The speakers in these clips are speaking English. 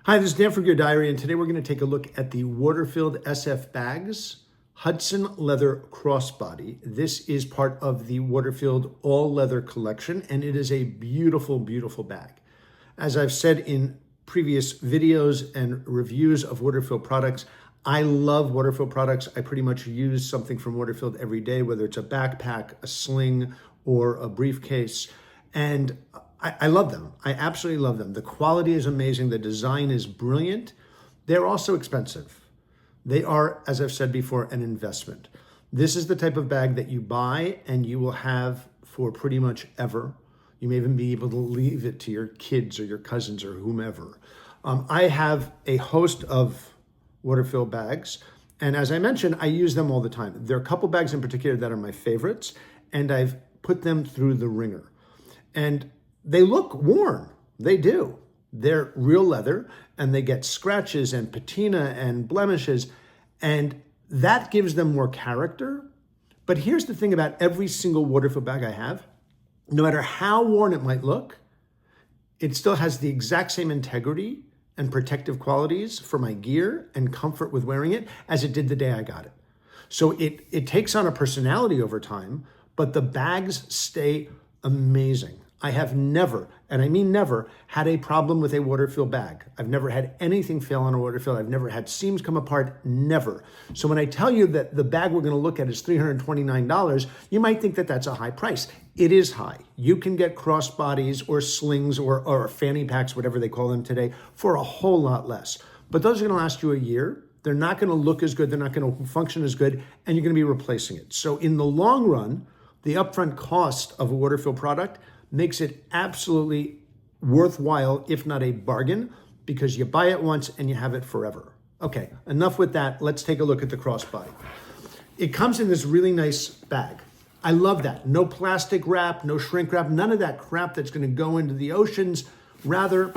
Hi, this is Dan from Gear Diary, and today we're going to take a look at the WaterField SF bags, Hudson leather crossbody. This is part of the WaterField all leather collection, and it is a beautiful, beautiful bag. As I've said in previous videos and reviews of WaterField products, I love WaterField products. I pretty much use something from WaterField every day, whether it's a backpack, a sling, or a briefcase. And I love them. I absolutely love them. The quality is amazing. The design is brilliant. They're also expensive. They are, as I've said before, an investment. This is the type of bag that you buy and you will have for pretty much ever. You may even be able to leave it to your kids or your cousins or whomever. I have a host of WaterField bags. And as I mentioned, I use them all the time. There are a couple bags in particular that are my favorites, and I've put them through the ringer. And they look worn. They do. They're real leather, and they get scratches and patina and blemishes, and that gives them more character. But here's the thing about every single WaterField bag I have. No matter how worn it might look, it still has the exact same integrity and protective qualities for my gear and comfort with wearing it as it did the day I got it. So it takes on a personality over time, but the bags stay amazing. I have never, and I mean never, had a problem with a WaterField bag. I've never had anything fail on a WaterField. I've never had seams come apart, never. So when I tell you that the bag we're gonna look at is $329, you might think that that's a high price. It is high. You can get crossbodies or slings or fanny packs, whatever they call them today, for a whole lot less. But those are gonna last you a year. They're not gonna look as good. They're not gonna function as good, and you're gonna be replacing it. So in the long run, the upfront cost of a WaterField product makes it absolutely worthwhile, if not a bargain, because you buy it once and you have it forever. Okay, enough with that. Let's take a look at the crossbody. It comes in this really nice bag. I love that. No plastic wrap, no shrink wrap, none of that crap that's gonna go into the oceans. Rather,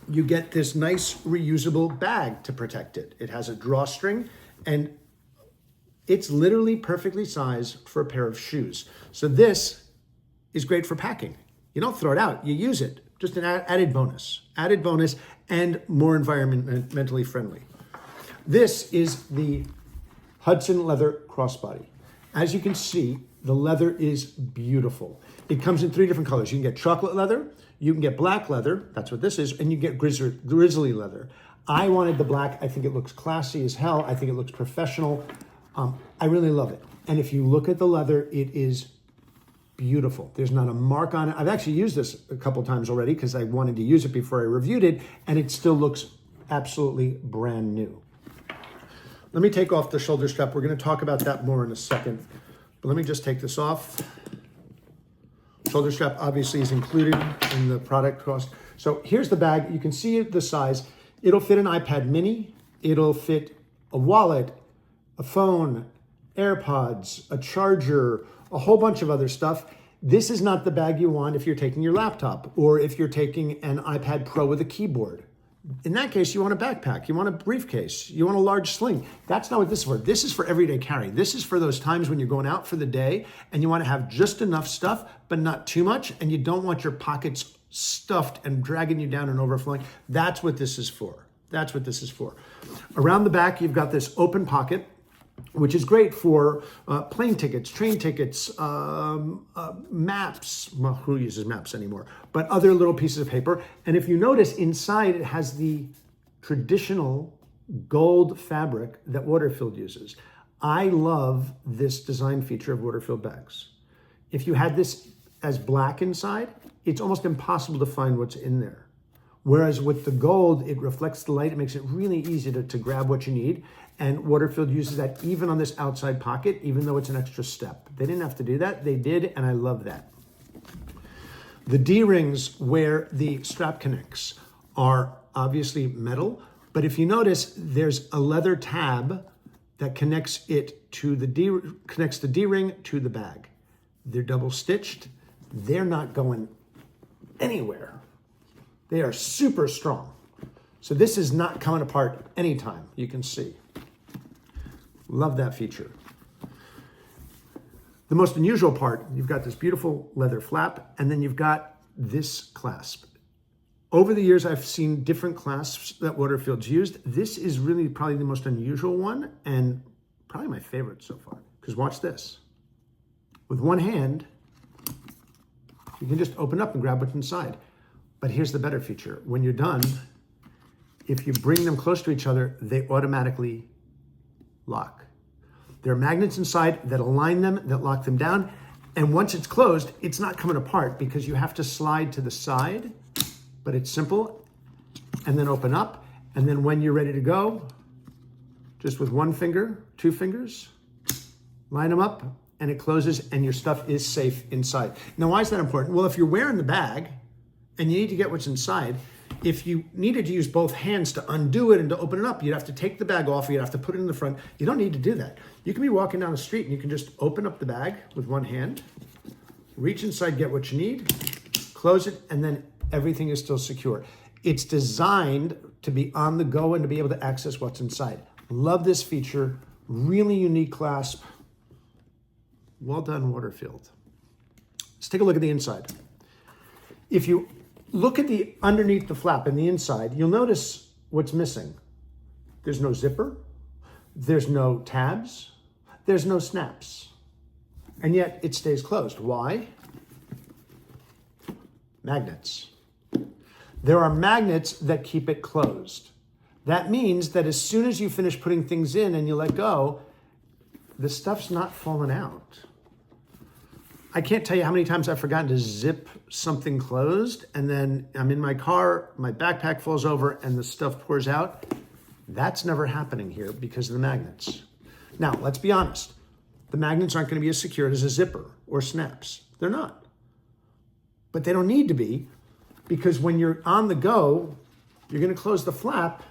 you get this nice reusable bag to protect it. It has a drawstring, and it's literally perfectly sized for a pair of shoes. So this is great for packing. You don't throw it out, you use it. Just an added bonus and more environmentally friendly. This is the Hudson leather crossbody. As you can see, the leather is beautiful. It comes in 3 different colors. You can get chocolate leather, you can get black leather, that's what this is, and you get grizzly leather. I wanted the black. I think it looks classy as hell. I think it looks professional. I really love it. And if you look at the leather, it is beautiful. There's not a mark on it. I've actually used this a couple times already because I wanted to use it before I reviewed it, and it still looks absolutely brand new. Let me take off the shoulder strap. We're going to talk about that more in a second, but let me just take this off. Shoulder strap obviously is included in the product cost. So here's the bag. You can see the size. It'll fit an iPad mini. It'll fit a wallet, a phone, AirPods, a charger, a whole bunch of other stuff. This is not the bag you want if you're taking your laptop or if you're taking an iPad Pro with a keyboard. In that case, you want a backpack, you want a briefcase, you want a large sling. That's not what this is for. This is for everyday carry. This is for those times when you're going out for the day and you want to have just enough stuff, but not too much, and you don't want your pockets stuffed and dragging you down and overflowing. That's what this is for. That's what this is for. Around the back, you've got this open pocket, which is great for plane tickets, train tickets, maps. Well, who uses maps anymore? But other little pieces of paper. And if you notice, inside it has the traditional gold fabric that WaterField uses. I love this design feature of WaterField bags. If you had this as black inside, it's almost impossible to find what's in there. Whereas with the gold, it reflects the light. It makes it really easy to grab what you need. And WaterField uses that even on this outside pocket, even though it's an extra step. They didn't have to do that. They did, and I love that. The D-rings where the strap connects are obviously metal, but if you notice, there's a leather tab that connects it to connects the D-ring to the bag. They're double stitched. They're not going anywhere. They are super strong. So this is not coming apart anytime, you can see. Love that feature. The most unusual part, you've got this beautiful leather flap, and then you've got this clasp. Over the years, I've seen different clasps that WaterField's used. This is really probably the most unusual one and probably my favorite so far. Because watch this. With one hand, you can just open up and grab what's inside. But here's the better feature. When you're done, if you bring them close to each other, they automatically lock. There are magnets inside that align them, that lock them down. And once it's closed, it's not coming apart because you have to slide to the side, but it's simple. And then open up. And then when you're ready to go, just with one finger, two fingers, line them up and it closes and your stuff is safe inside. Now, why is that important? Well, if you're wearing the bag and you need to get what's inside, if you needed to use both hands to undo it and to open it up, you'd have to take the bag off, you'd have to put it in the front. You don't need to do that. You can be walking down the street and you can just open up the bag with one hand, reach inside, get what you need, close it, and then everything is still secure. It's designed to be on the go and to be able to access what's inside. Love this feature, really unique clasp. Well done, WaterField. Let's take a look at the inside. If you look at the underneath the flap and the inside, you'll notice what's missing. There's no zipper, there's no tabs, there's no snaps, and yet it stays closed. Why? Magnets. There are magnets that keep it closed. That means that as soon as you finish putting things in and you let go, the stuff's not falling out. I can't tell you how many times I've forgotten to zip something closed and then I'm in my car, my backpack falls over and the stuff pours out. That's never happening here because of the magnets. Now, let's be honest. The magnets aren't going to be as secure as a zipper or snaps. They're not. But they don't need to be because when you're on the go, you're going to close the flap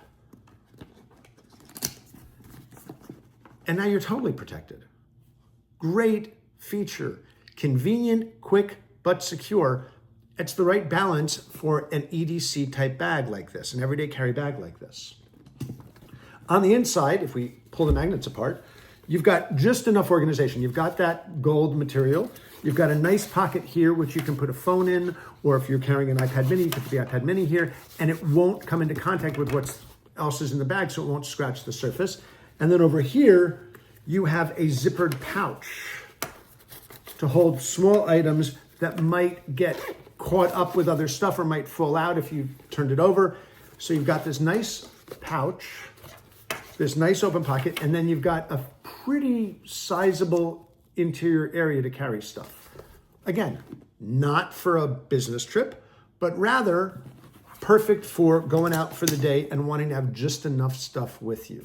and now you're totally protected. Great feature. Convenient, quick, but secure. It's the right balance for an EDC type bag like this, an everyday carry bag like this. On the inside, if we pull the magnets apart, you've got just enough organization. You've got that gold material. You've got a nice pocket here, which you can put a phone in, or if you're carrying an iPad mini, you can put the iPad mini here, and it won't come into contact with what else is in the bag, so it won't scratch the surface. And then over here, you have a zippered pouch to hold small items that might get caught up with other stuff or might fall out if you turned it over. So you've got this nice pouch, this nice open pocket, and then you've got a pretty sizable interior area to carry stuff. Again, not for a business trip, but rather perfect for going out for the day and wanting to have just enough stuff with you.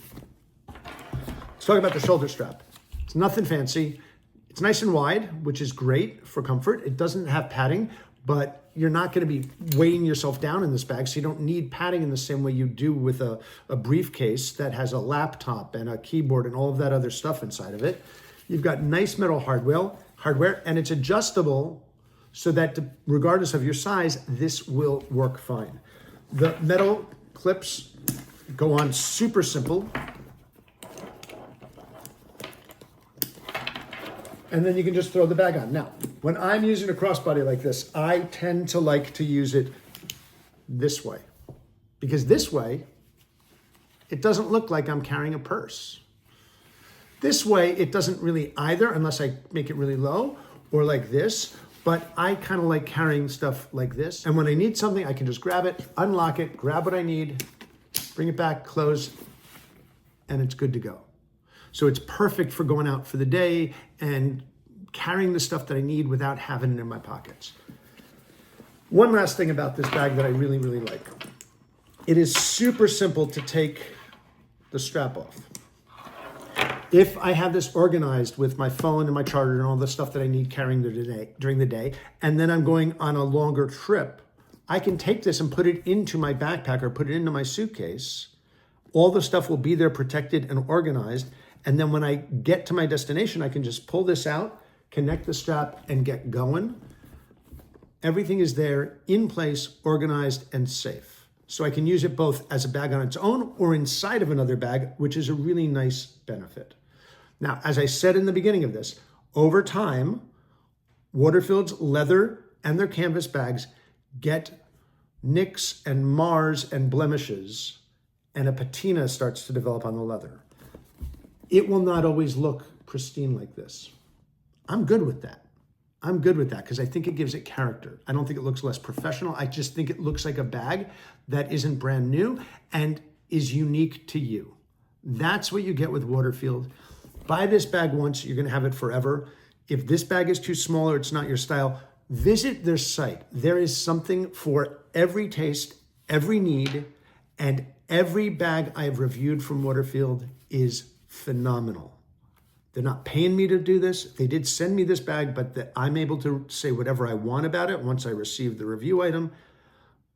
Let's talk about the shoulder strap. It's nothing fancy. It's nice and wide, which is great for comfort. It doesn't have padding, but you're not going to be weighing yourself down in this bag, so you don't need padding in the same way you do with a briefcase that has a laptop and a keyboard and all of that other stuff inside of it. You've got nice metal hardware, and it's adjustable so that regardless of your size, this will work fine. The metal clips go on super simple. And then you can just throw the bag on. Now, when I'm using a crossbody like this, I tend to like to use it this way. Because this way, it doesn't look like I'm carrying a purse. This way, it doesn't really either, unless I make it really low, or like this. But I kind of like carrying stuff like this. And when I need something, I can just grab it, unlock it, grab what I need, bring it back, close, and it's good to go. So it's perfect for going out for the day and carrying the stuff that I need without having it in my pockets. One last thing about this bag that I really, really like. It is super simple to take the strap off. If I have this organized with my phone and my charger and all the stuff that I need carrying during the day, and then I'm going on a longer trip, I can take this and put it into my backpack or put it into my suitcase. All the stuff will be there protected and organized. And then when I get to my destination, I can just pull this out, connect the strap, and get going. Everything is there, in place, organized, and safe. So I can use it both as a bag on its own or inside of another bag, which is a really nice benefit. Now, as I said in the beginning of this, over time, WaterField's leather and their canvas bags get nicks and mars and blemishes, and a patina starts to develop on the leather. It will not always look pristine like this. I'm good with that. I'm good with that because I think it gives it character. I don't think it looks less professional. I just think it looks like a bag that isn't brand new and is unique to you. That's what you get with WaterField. Buy this bag once, you're gonna have it forever. If this bag is too small or it's not your style, visit their site. There is something for every taste, every need, and every bag I have reviewed from WaterField is phenomenal. They're not paying me to do this. They did send me this bag, but I'm able to say whatever I want about it once I receive the review item.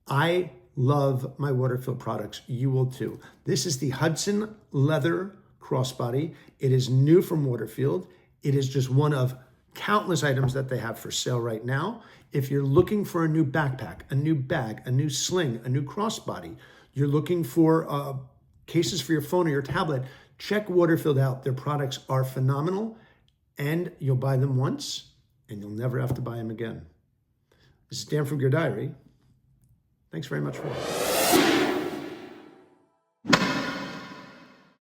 I love my WaterField products. You will too. This is the Hudson leather crossbody. It is new from WaterField. It is just one of countless items that they have for sale right now. If you're looking for a new backpack, a new bag, a new sling, a new crossbody, you're looking for cases for your phone or your tablet, check WaterField out. Their products are phenomenal, and you'll buy them once, and you'll never have to buy them again. This is Dan from Gear Diary. Thanks very much for watching.